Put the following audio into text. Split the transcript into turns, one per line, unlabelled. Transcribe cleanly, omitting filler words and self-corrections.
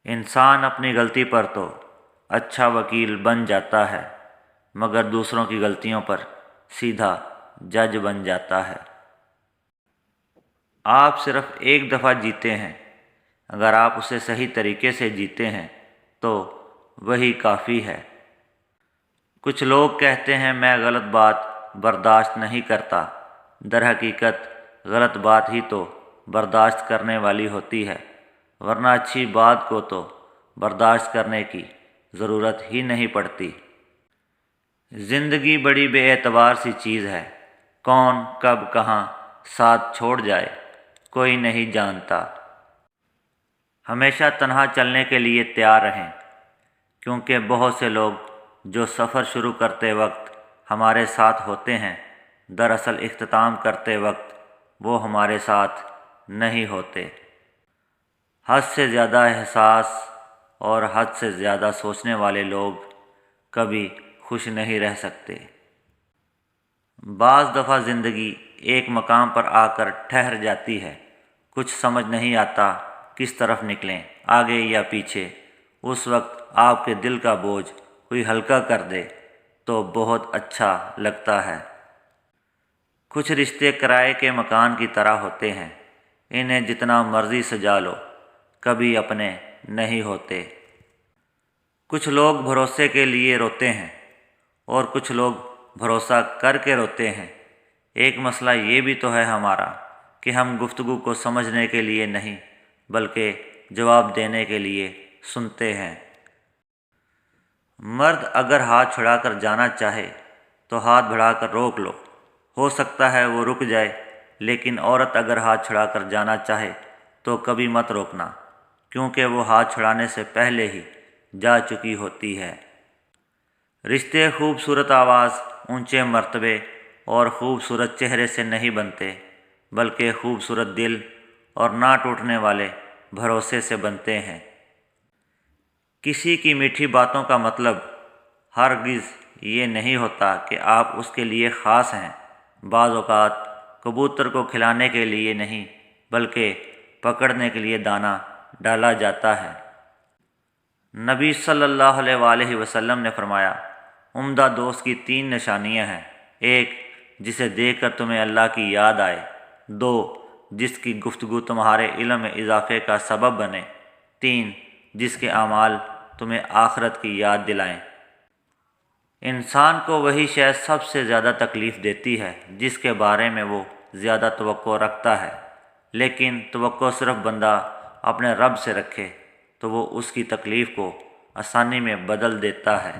انسان اپنی غلطی پر تو اچھا وکیل بن جاتا ہے، مگر دوسروں کی غلطیوں پر سیدھا جج بن جاتا ہے۔ آپ صرف ایک دفعہ جیتے ہیں، اگر آپ اسے صحیح طریقے سے جیتے ہیں تو وہی کافی ہے۔ کچھ لوگ کہتے ہیں میں غلط بات برداشت نہیں کرتا، در حقیقت غلط بات ہی تو برداشت کرنے والی ہوتی ہے، ورنہ اچھی بات کو تو برداشت کرنے کی ضرورت ہی نہیں پڑتی۔ زندگی بڑی بے اعتبار سی چیز ہے، کون کب کہاں ساتھ چھوڑ جائے کوئی نہیں جانتا۔ ہمیشہ تنہا چلنے کے لیے تیار رہیں، کیونکہ بہت سے لوگ جو سفر شروع کرتے وقت ہمارے ساتھ ہوتے ہیں، دراصل اختتام کرتے وقت وہ ہمارے ساتھ نہیں ہوتے۔ حد سے زیادہ احساس اور حد سے زیادہ سوچنے والے لوگ کبھی خوش نہیں رہ سکتے۔ بعض دفعہ زندگی ایک مقام پر آ کر ٹھہر جاتی ہے، کچھ سمجھ نہیں آتا کس طرف نکلیں، آگے یا پیچھے۔ اس وقت آپ کے دل کا بوجھ کوئی ہلکا کر دے تو بہت اچھا لگتا ہے۔ کچھ رشتے کرائے کے مکان کی طرح ہوتے ہیں، انہیں جتنا مرضی سجا لو کبھی اپنے نہیں ہوتے۔ کچھ لوگ بھروسے کے لیے روتے ہیں اور کچھ لوگ بھروسہ کر کے روتے ہیں۔ ایک مسئلہ یہ بھی تو ہے ہمارا کہ ہم گفتگو کو سمجھنے کے لیے نہیں بلکہ جواب دینے کے لیے سنتے ہیں۔ مرد اگر ہاتھ چھڑا کر جانا چاہے تو ہاتھ بڑھا کر روک لو، ہو سکتا ہے وہ رک جائے، لیکن عورت اگر ہاتھ چھڑا کر جانا چاہے تو کبھی مت روکنا، کیونکہ وہ ہاتھ چھڑانے سے پہلے ہی جا چکی ہوتی ہے۔ رشتے خوبصورت آواز، اونچے مرتبے اور خوبصورت چہرے سے نہیں بنتے، بلکہ خوبصورت دل اور نہ ٹوٹنے والے بھروسے سے بنتے ہیں۔ کسی کی میٹھی باتوں کا مطلب ہرگز یہ نہیں ہوتا کہ آپ اس کے لیے خاص ہیں۔ بعض اوقات کبوتر کو کھلانے کے لیے نہیں بلکہ پکڑنے کے لیے دانہ ڈالا جاتا ہے۔ نبی صلی اللہ علیہ وآلہ وسلم نے فرمایا، عمدہ دوست کی 3 نشانیاں ہیں: 1 جسے دیکھ کر تمہیں اللہ کی یاد آئے، 2 جس کی گفتگو تمہارے علم میں اضافے کا سبب بنے، 3 جس کے اعمال تمہیں آخرت کی یاد دلائیں۔ انسان کو وہی شے سب سے زیادہ تکلیف دیتی ہے جس کے بارے میں وہ زیادہ توقع رکھتا ہے، لیکن توقع صرف بندہ اپنے رب سے رکھے تو وہ اس کی تکلیف کو آسانی میں بدل دیتا ہے۔